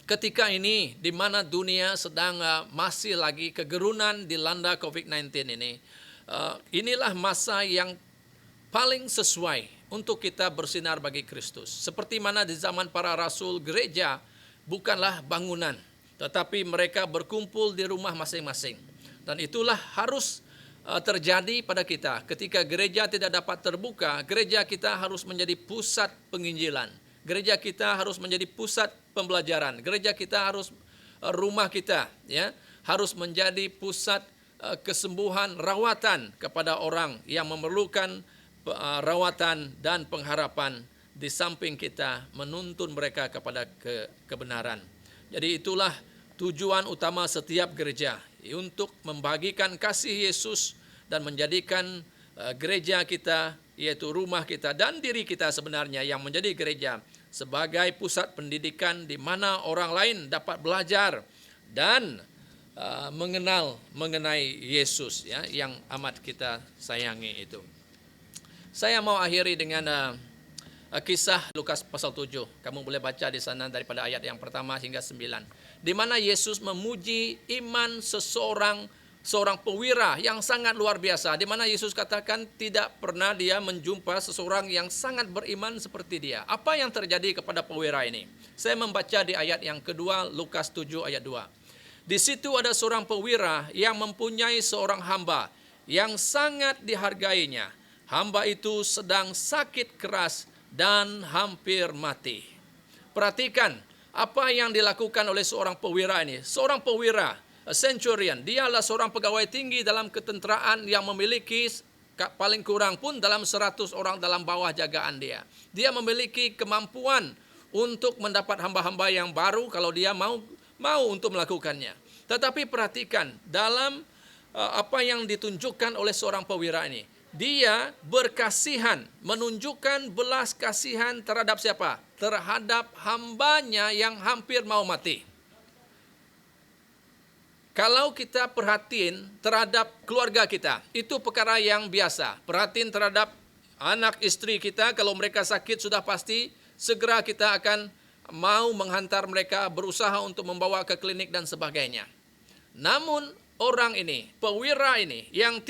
ketika ini di mana dunia sedang masih lagi kegerunan dilanda COVID-19 ini, inilah masa yang paling sesuai untuk kita bersinar bagi Kristus. Seperti mana di zaman para rasul, gereja bukanlah bangunan, tetapi mereka berkumpul di rumah masing-masing. Dan itulah harus terjadi pada kita. Ketika gereja tidak dapat terbuka, gereja kita harus menjadi pusat penginjilan. Gereja kita harus menjadi pusat pembelajaran. Gereja kita harus rumah kita, ya, harus menjadi pusat kesembuhan, rawatan kepada orang yang memerlukan rawatan dan pengharapan, di samping kita menuntun mereka kepada kebenaran. Jadi itulah tujuan utama setiap gereja, untuk membagikan kasih Yesus dan menjadikan gereja kita, yaitu rumah kita dan diri kita sebenarnya yang menjadi gereja, sebagai pusat pendidikan di mana orang lain dapat belajar dan mengenal mengenai Yesus, ya, yang amat kita sayangi itu. Saya mau akhiri dengan kisah Lukas pasal 7. Kamu boleh baca di sana daripada ayat yang pertama hingga 9. Di mana Yesus memuji iman seorang perwira yang sangat luar biasa. Di mana Yesus katakan tidak pernah dia menjumpa seseorang yang sangat beriman seperti dia. Apa yang terjadi kepada perwira ini? Saya membaca di ayat yang kedua, Lukas 7 ayat 2. Di situ ada seorang perwira yang mempunyai seorang hamba yang sangat dihargainya. Hamba itu sedang sakit keras dan hampir mati. Perhatikan apa yang dilakukan oleh seorang perwira ini. Seorang perwira, centurion, dia adalah seorang pegawai tinggi dalam ketenteraan yang memiliki paling kurang pun dalam 100 orang dalam bawah jagaan dia. Dia memiliki kemampuan untuk mendapat hamba-hamba yang baru kalau dia mau untuk melakukannya. Tetapi perhatikan dalam apa yang ditunjukkan oleh seorang perwira ini. Dia berkasihan, menunjukkan belas kasihan terhadap siapa? Terhadap hambanya yang hampir mau mati. Kalau kita perhatiin terhadap keluarga kita, itu perkara yang biasa. Perhatiin terhadap anak istri kita, kalau mereka sakit sudah pasti segera kita akan mau menghantar mereka, berusaha untuk membawa ke klinik dan sebagainya. Namun orang ini, perwira ini yang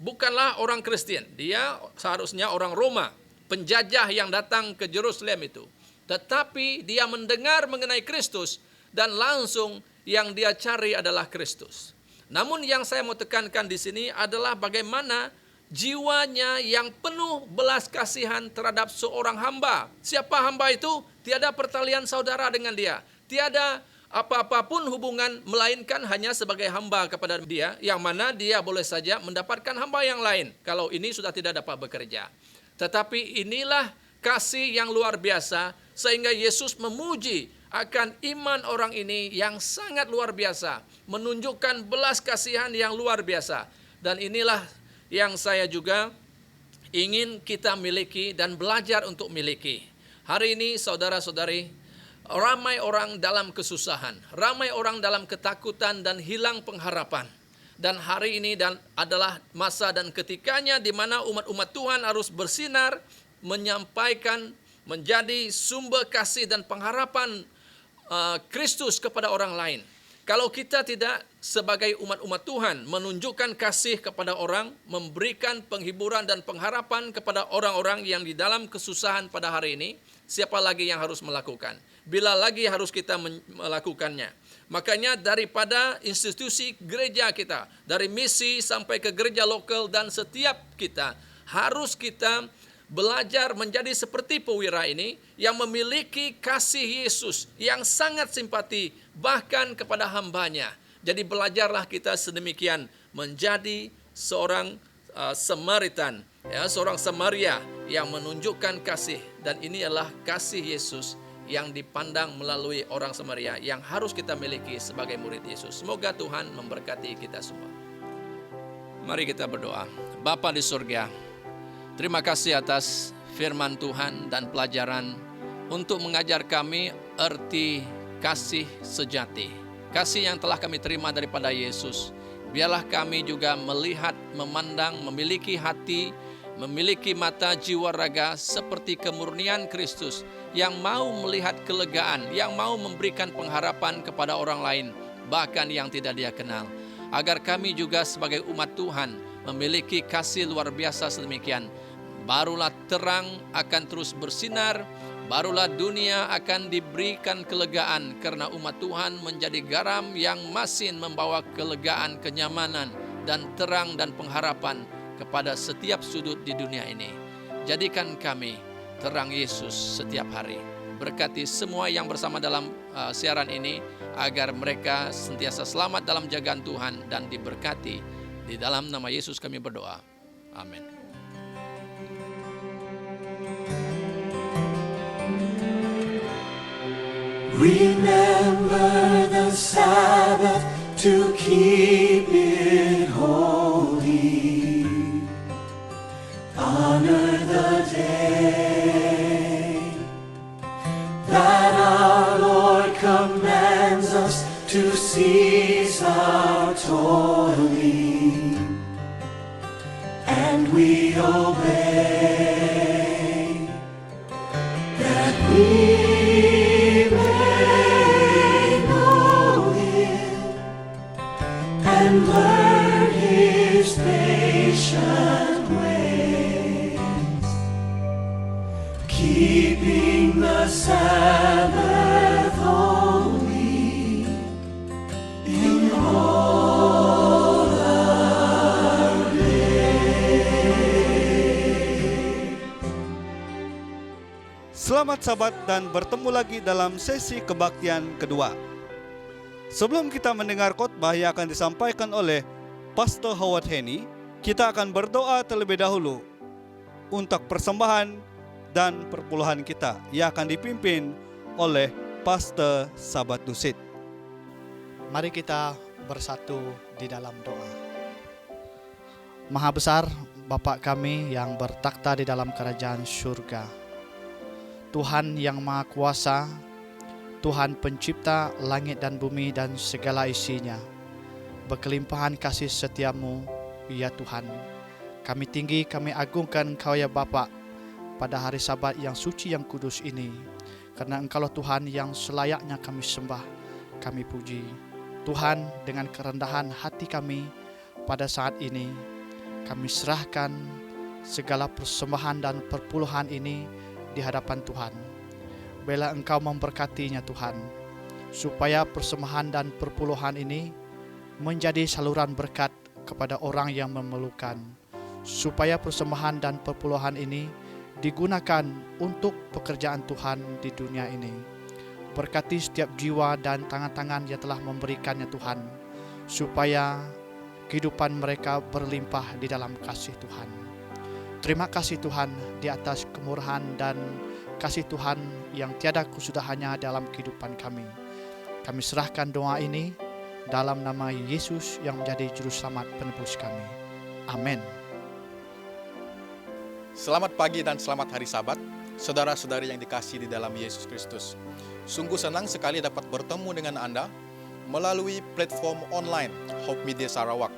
bukanlah orang Kristen, dia seharusnya orang Roma, penjajah yang datang ke Yerusalem itu. Tetapi dia mendengar mengenai Kristus dan langsung yang dia cari adalah Kristus. Namun yang saya mau tekankan di sini adalah bagaimana jiwanya yang penuh belas kasihan terhadap seorang hamba. Siapa hamba itu? Tiada pertalian saudara dengan dia. Tiada apa-apapun hubungan, melainkan hanya sebagai hamba kepada dia, yang mana dia boleh saja mendapatkan hamba yang lain kalau ini sudah tidak dapat bekerja. Tetapi inilah kasih yang luar biasa, sehingga Yesus memuji akan iman orang ini yang sangat luar biasa, menunjukkan belas kasihan yang luar biasa. Dan inilah yang saya juga ingin kita miliki dan belajar untuk miliki. Hari ini saudara-saudari, ramai orang dalam kesusahan, ramai orang dalam ketakutan dan hilang pengharapan. Dan hari ini adalah masa dan ketikanya di mana umat-umat Tuhan harus bersinar, menyampaikan, menjadi sumber kasih dan pengharapan Kristus kepada orang lain. Kalau kita tidak sebagai umat-umat Tuhan menunjukkan kasih kepada orang, memberikan penghiburan dan pengharapan kepada orang-orang yang di dalam kesusahan pada hari ini, siapa lagi yang harus melakukan? Bila lagi harus kita melakukannya? Makanya daripada institusi gereja kita, dari misi sampai ke gereja lokal dan setiap kita, harus kita belajar menjadi seperti perwira ini yang memiliki kasih Yesus yang sangat simpati bahkan kepada hambanya. Jadi belajarlah kita sedemikian menjadi seorang Samaritan, ya, seorang Samaria yang menunjukkan kasih, dan ini adalah kasih Yesus yang dipandang melalui orang Samaria yang harus kita miliki sebagai murid Yesus. Semoga Tuhan memberkati kita semua. Mari kita berdoa. Bapa di surga, terima kasih atas firman Tuhan dan pelajaran untuk mengajar kami arti kasih sejati. Kasih yang telah kami terima daripada Yesus. Biarlah kami juga melihat, memandang, memiliki hati, memiliki mata, jiwa, raga seperti kemurnian Kristus yang mau melihat kelegaan, yang mau memberikan pengharapan kepada orang lain, bahkan yang tidak dia kenal. Agar kami juga sebagai umat Tuhan memiliki kasih luar biasa sedemikian. Barulah terang akan terus bersinar, barulah dunia akan diberikan kelegaan karena umat Tuhan menjadi garam yang masin membawa kelegaan, kenyamanan, dan terang dan pengharapan kepada setiap sudut di dunia ini. Jadikan kami terang Yesus setiap hari. berkati semua yang bersama dalam siaran ini, agar mereka sentiasa selamat dalam jagaan Tuhan dan diberkati. Di dalam nama Yesus kami berdoa. Amin. Remember the Sabbath to keep it holy. Honor the day that our Lord commands us to cease our toiling, and we obey, that we and learn His patient ways, keeping the Sabbath holy in all our days. Selamat sahabat dan bertemu lagi dalam sesi kebaktian kedua. Sebelum kita mendengar khotbah yang akan disampaikan oleh Pastor Howard Henny, kita akan berdoa terlebih dahulu untuk persembahan dan perpuluhan kita yang akan dipimpin oleh Pastor Sabat Dusit. Mari kita bersatu di dalam doa. Maha besar Bapa kami yang bertakhta di dalam kerajaan surga, Tuhan yang Maha Kuasa, Tuhan pencipta langit dan bumi dan segala isinya. Berkelimpahan kasih setiamu, ya Tuhan. Kami tinggi, kami agungkan Engkau ya Bapa pada hari Sabat yang suci yang kudus ini. Karena Engkaulah Tuhan yang selayaknya kami sembah, kami puji. Tuhan, dengan kerendahan hati kami pada saat ini, kami serahkan segala persembahan dan perpuluhan ini di hadapan Tuhan. Bila Engkau memberkatinya Tuhan, supaya persembahan dan perpuluhan ini menjadi saluran berkat kepada orang yang memerlukan, supaya persembahan dan perpuluhan ini digunakan untuk pekerjaan Tuhan di dunia ini. Berkati setiap jiwa dan tangan-tangan yang telah memberikannya Tuhan, supaya kehidupan mereka berlimpah di dalam kasih Tuhan. Terima kasih Tuhan di atas kemurahan dan kasih Tuhan yang tiada kesudahannya dalam kehidupan kami. Kami serahkan doa ini dalam nama Yesus yang menjadi juru selamat penebus kami. Amin. Selamat pagi dan selamat hari Sabat, saudara-saudari yang dikasihi di dalam Yesus Kristus. Sungguh senang sekali dapat bertemu dengan Anda melalui platform online Hope Media Sarawak.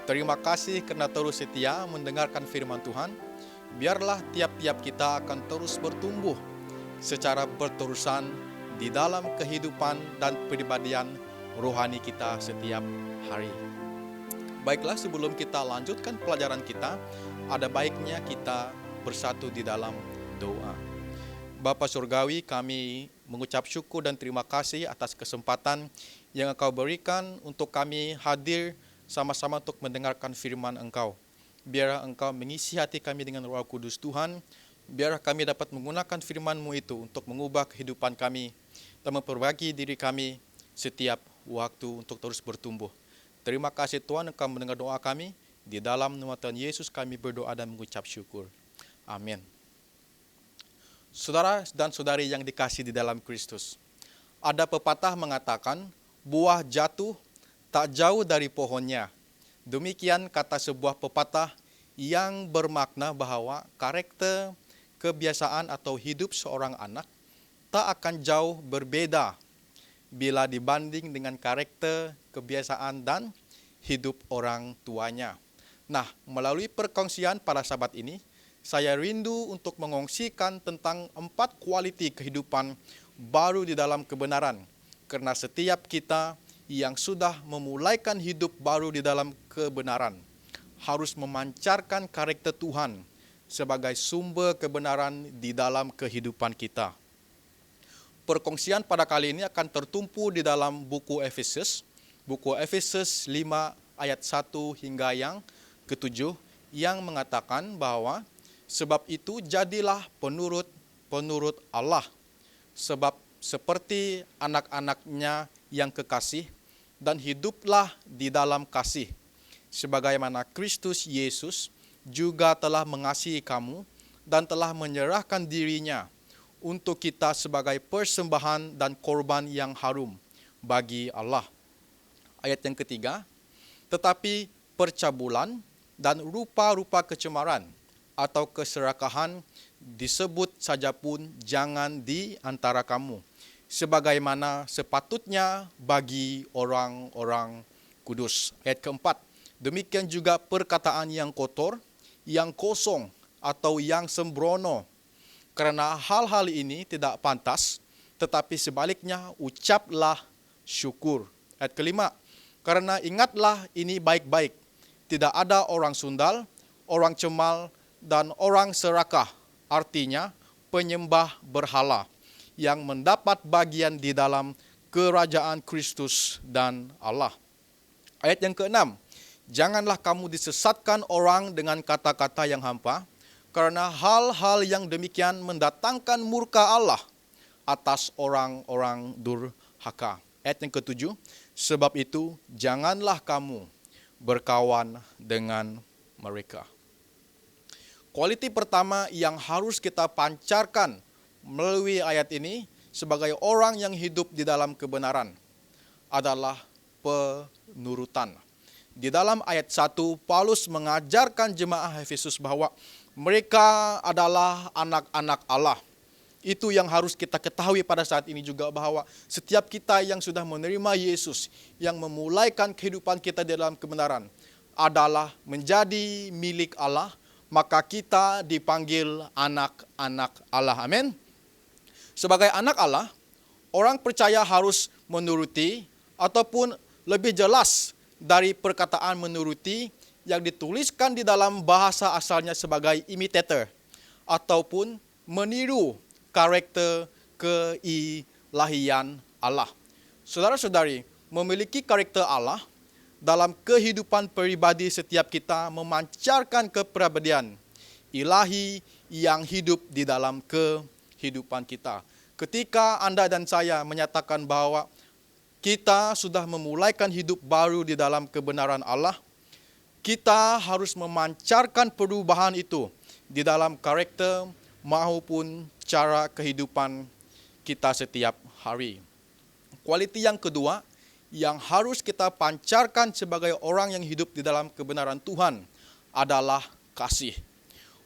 Terima kasih karena terus setia mendengarkan firman Tuhan. Biarlah tiap-tiap kita akan terus bertumbuh secara berterusan di dalam kehidupan dan kepribadian rohani kita setiap hari. Baiklah, sebelum kita lanjutkan pelajaran kita, ada baiknya kita bersatu di dalam doa. Bapa Surgawi, kami mengucap syukur dan terima kasih atas kesempatan yang Engkau berikan untuk kami hadir sama-sama untuk mendengarkan firman Engkau. Biar Engkau mengisi hati kami dengan Roh Kudus Tuhan. Biar kami dapat menggunakan firman-Mu itu untuk mengubah kehidupan kami dan memperbagi diri kami setiap waktu untuk terus bertumbuh. Terima kasih Tuhan, Engkau mendengar doa kami. Di dalam nama Tuhan Yesus kami berdoa dan mengucap syukur. Amin. Saudara dan saudari yang dikasihi di dalam Kristus, ada pepatah mengatakan, buah jatuh tak jauh dari pohonnya. Demikian kata sebuah pepatah yang bermakna bahwa karakter, kebiasaan atau hidup seorang anak tak akan jauh berbeda bila dibanding dengan karakter, kebiasaan, dan hidup orang tuanya. Nah, melalui perkongsian pada Sabat ini, saya rindu untuk mengongsikan tentang 4 kualiti kehidupan baru di dalam kebenaran. Karena setiap kita yang sudah memulaikan hidup baru di dalam kebenaran harus memancarkan karakter Tuhan sebagai sumber kebenaran di dalam kehidupan kita. Perkongsian pada kali ini akan tertumpu di dalam buku Efesus 5 ayat 1 hingga yang ke-7 yang mengatakan bahwa sebab itu jadilah penurut Allah sebab seperti anak-anaknya yang kekasih, dan hiduplah di dalam kasih, sebagaimana Kristus Yesus juga telah mengasihi kamu dan telah menyerahkan dirinya untuk kita sebagai persembahan dan korban yang harum bagi Allah. Ayat yang ketiga, tetapi percabulan dan rupa-rupa kecemaran atau keserakahan disebut saja pun jangan di antara kamu, sebagaimana sepatutnya bagi orang-orang kudus. Ayat keempat, demikian juga perkataan yang kotor, yang kosong, atau yang sembrono. Karena hal-hal ini tidak pantas, tetapi sebaliknya ucaplah syukur. Ayat kelima, karena ingatlah ini baik-baik, tidak ada orang sundal, orang cemal, dan orang serakah, artinya penyembah berhala, yang mendapat bagian di dalam kerajaan Kristus dan Allah. Ayat yang keenam, janganlah kamu disesatkan orang dengan kata-kata yang hampa, karena hal-hal yang demikian mendatangkan murka Allah atas orang-orang durhaka. Ayat yang ketujuh, sebab itu janganlah kamu berkawan dengan mereka. Kualiti pertama yang harus kita pancarkan melalui ayat ini sebagai orang yang hidup di dalam kebenaran adalah penurutan. Di dalam ayat 1, Paulus mengajarkan jemaah Efesus bahwa mereka adalah anak-anak Allah. Itu yang harus kita ketahui pada saat ini juga, bahwa setiap kita yang sudah menerima Yesus, yang memulaikan kehidupan kita di dalam kebenaran, adalah menjadi milik Allah, maka kita dipanggil anak-anak Allah. Amin. Sebagai anak Allah, orang percaya harus menuruti, ataupun lebih jelas dari perkataan menuruti yang dituliskan di dalam bahasa asalnya sebagai imitator, ataupun meniru karakter keilahian Allah. Saudara-saudari, memiliki karakter Allah dalam kehidupan pribadi setiap kita memancarkan kepribadian ilahi yang hidup di dalam kehidupan kita. Ketika Anda dan saya menyatakan bahwa kita sudah memulaikan hidup baru di dalam kebenaran Allah, kita harus memancarkan perubahan itu di dalam karakter maupun cara kehidupan kita setiap hari. Kualiti yang kedua yang harus kita pancarkan sebagai orang yang hidup di dalam kebenaran Tuhan adalah kasih.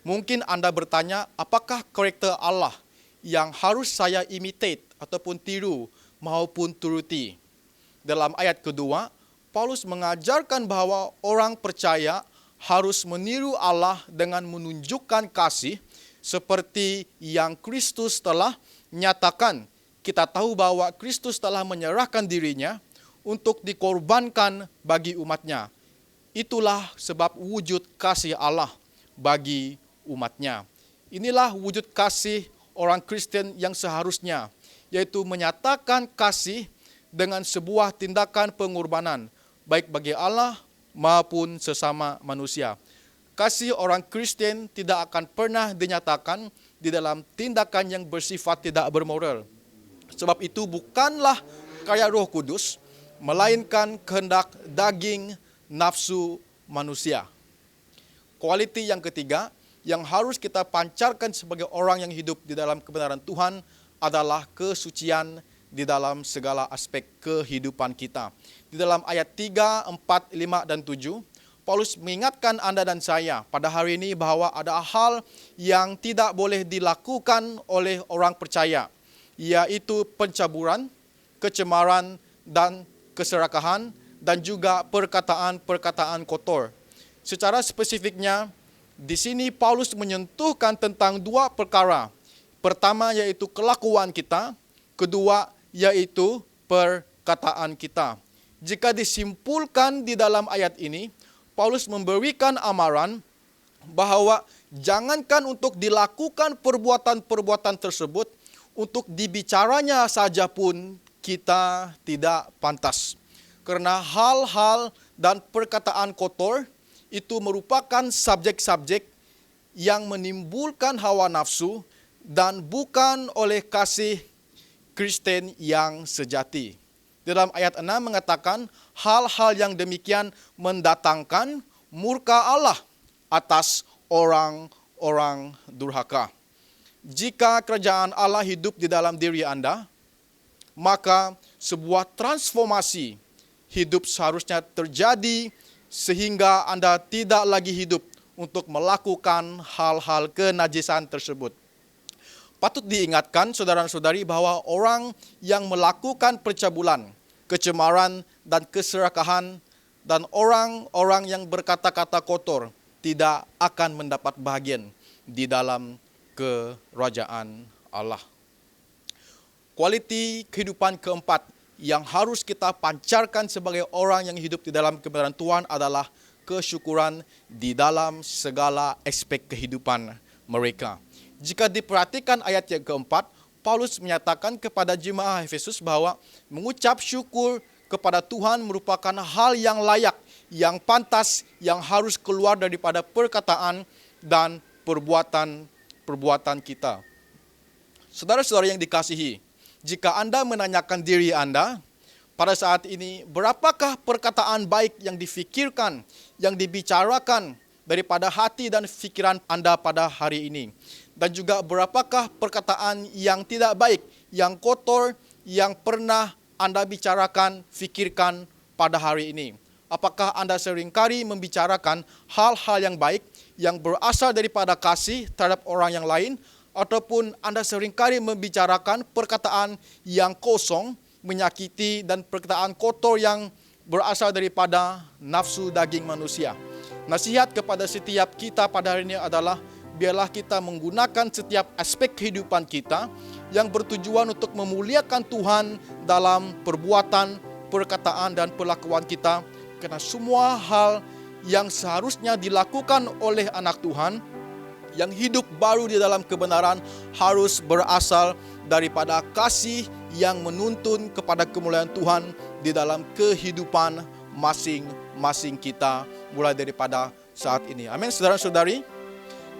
Mungkin Anda bertanya, apakah karakter Allah yang harus saya imitate ataupun tiru maupun turuti? Dalam ayat kedua, Paulus mengajarkan bahwa orang percaya harus meniru Allah dengan menunjukkan kasih seperti yang Kristus telah nyatakan. Kita tahu bahwa Kristus telah menyerahkan dirinya untuk dikorbankan bagi umatnya. Itulah sebab wujud kasih Allah bagi umatnya. Inilah wujud kasih orang Kristen yang seharusnya, yaitu menyatakan kasih dengan sebuah tindakan pengorbanan, baik bagi Allah maupun sesama manusia. Kasih orang Kristen tidak akan pernah dinyatakan di dalam tindakan yang bersifat tidak bermoral. Sebab itu bukanlah karya Roh Kudus, melainkan kehendak daging nafsu manusia. Kualiti yang ketiga yang harus kita pancarkan sebagai orang yang hidup di dalam kebenaran Tuhan adalah kesucian di dalam segala aspek kehidupan kita. Di dalam ayat 3, 4, 5, dan 7, Paulus mengingatkan Anda dan saya pada hari ini bahwa ada hal yang tidak boleh dilakukan oleh orang percaya, yaitu pencaburan, kecemaran, dan keserakahan, dan juga perkataan-perkataan kotor. Secara spesifiknya, di sini Paulus menyentuhkan tentang dua perkara. Pertama yaitu kelakuan kita, kedua yaitu perkataan kita. Jika disimpulkan di dalam ayat ini, Paulus memberikan amaran bahwa jangankan untuk dilakukan perbuatan-perbuatan tersebut, untuk dibicaranya saja pun kita tidak pantas. Karena hal-hal dan perkataan kotor itu merupakan subjek-subjek yang menimbulkan hawa nafsu dan bukan oleh kasih Kristen yang sejati. Dalam ayat 6 mengatakan hal-hal yang demikian mendatangkan murka Allah atas orang-orang durhaka. Jika kerajaan Allah hidup di dalam diri Anda, maka sebuah transformasi hidup seharusnya terjadi sehingga Anda tidak lagi hidup untuk melakukan hal-hal kenajisan tersebut. Patut diingatkan saudara-saudari bahwa orang yang melakukan percabulan, kecemaran, dan keserakahan, dan orang-orang yang berkata-kata kotor tidak akan mendapat bahagian di dalam kerajaan Allah. Kualiti kehidupan keempat yang harus kita pancarkan sebagai orang yang hidup di dalam kebenaran Tuhan adalah kesyukuran di dalam segala aspek kehidupan mereka. Jika diperhatikan ayat yang keempat, Paulus menyatakan kepada jemaah Efesus bahwa mengucap syukur kepada Tuhan merupakan hal yang layak, yang pantas, yang harus keluar daripada perkataan dan perbuatan kita. Saudara-saudara yang dikasihi, jika Anda menanyakan diri Anda, pada saat ini berapakah perkataan baik yang difikirkan, yang dibicarakan daripada hati dan pikiran Anda pada hari ini? Dan juga berapakah perkataan yang tidak baik, yang kotor, yang pernah Anda bicarakan, fikirkan pada hari ini? Apakah Anda seringkali membicarakan hal-hal yang baik, yang berasal daripada kasih terhadap orang yang lain, ataupun Anda seringkali membicarakan perkataan yang kosong, menyakiti, dan perkataan kotor yang berasal daripada nafsu daging manusia? Nasihat kepada setiap kita pada hari ini adalah biarlah kita menggunakan setiap aspek kehidupan kita yang bertujuan untuk memuliakan Tuhan dalam perbuatan, perkataan, dan perlakuan kita. Karena semua hal yang seharusnya dilakukan oleh anak Tuhan yang hidup baru di dalam kebenaran harus berasal daripada kasih yang menuntun kepada kemuliaan Tuhan di dalam kehidupan masing-masing kita mulai daripada saat ini. Amin, saudara-saudari.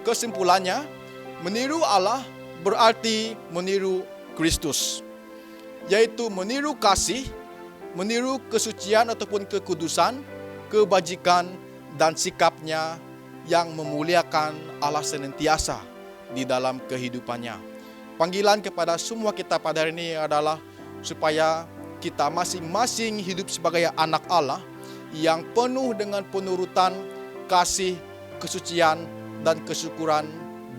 Kesimpulannya, meniru Allah berarti meniru Kristus, yaitu meniru kasih, meniru kesucian ataupun kekudusan, kebajikan, dan sikapnya yang memuliakan Allah senantiasa di dalam kehidupannya. Panggilan kepada semua kita pada hari ini adalah supaya kita masing-masing hidup sebagai anak Allah yang penuh dengan penurutan, kasih, kesucian, dan kesyukuran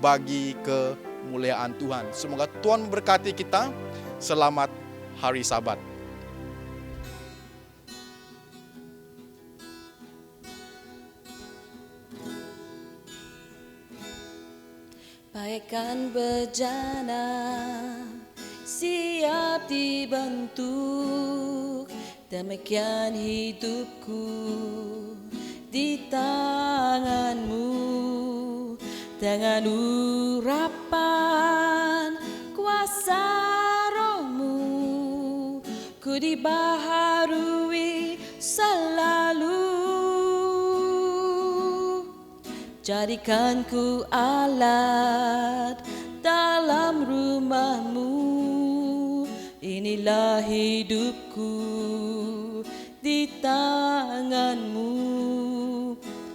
bagi kemuliaan Tuhan. Semoga Tuhan memberkati kita. Selamat Hari Sabat. Bagaikan bejana siap dibentuk, demikian hidupku di tanganmu. Dengan urapan kuasa rohmu, ku dibaharui selalu. Jadikan ku alat dalam rumahmu, inilah hidupku di tanganmu.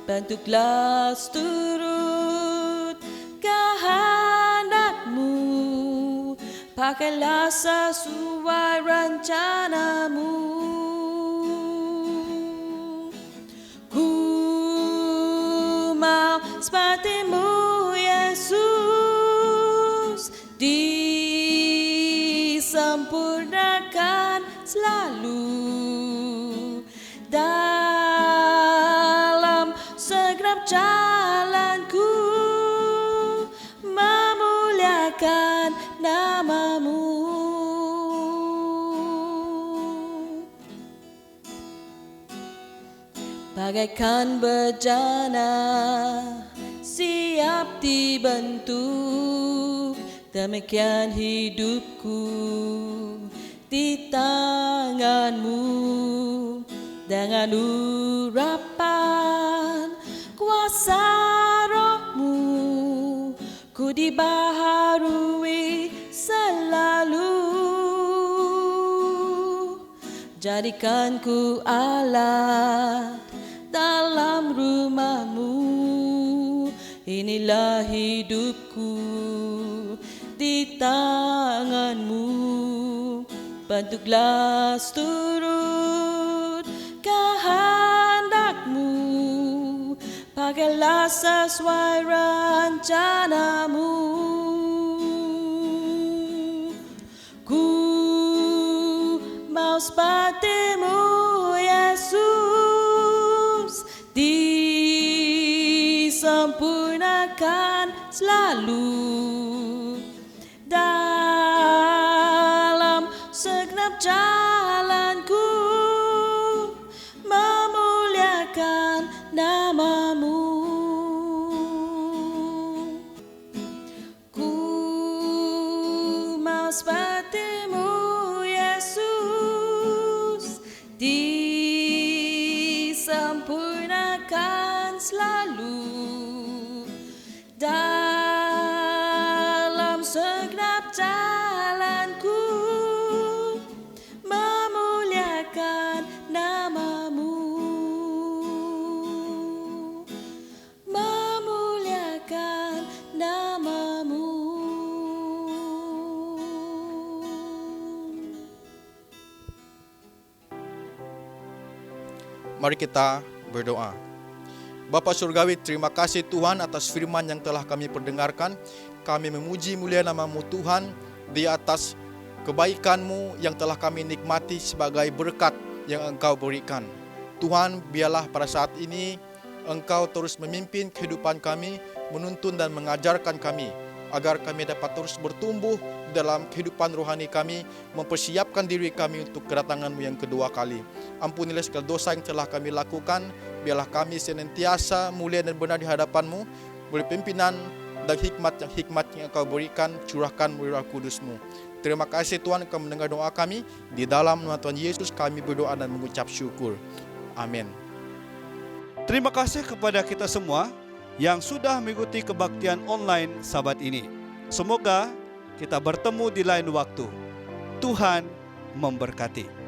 Bantulah turut kehendakmu, pakailah sesuai rencanamu. Ku mau sepertimu Yesus, disempurnakan selalu dalam segenap jalanku, memuliakan namamu. Bagaikan bejana siap dibentuk, demikian hidupku di tanganmu. Dengan urapan kuasa rohmu, ku dibaharui selalu. Jadikan ku alat dalam rumahmu. Inilah hidupku di tanganmu. Bantulah turut kehendakmu. Pakailah sesuai rencanamu. Ku mau sepertimu, Yesus, disempurnakan selalu dalam segenap jalanku, memuliakan namamu. Ku mau sepertimu, Yesus, disempurnakan selalu dalam segenap jalanku, memuliakan namamu. Memuliakan namamu. Mari kita berdoa. Bapa Surgawi, terima kasih Tuhan atas firman yang telah kami perdengarkan. Kami memuji mulia nama-Mu Tuhan di atas kebaikan-Mu yang telah kami nikmati sebagai berkat yang Engkau berikan. Tuhan, biarlah pada saat ini Engkau terus memimpin kehidupan kami, menuntun dan mengajarkan kami, agar kami dapat terus bertumbuh dalam kehidupan rohani kami, mempersiapkan diri kami untuk kedatangan-Mu yang kedua kali. Ampunilah segala dosa yang telah kami lakukan, biarlah kami senantiasa mulia dan benar di hadapan-Mu, beri pimpinan dan hikmat yang Engkau berikan, curahkan melalui Roh Kudus-Mu. Terima kasih Tuhan, Engkau mendengar doa kami. Di dalam nama Tuhan Yesus kami berdoa dan mengucap syukur. Amin. Terima kasih kepada kita semua yang sudah mengikuti kebaktian online Sabat ini. Semoga kita bertemu di lain waktu. Tuhan memberkati.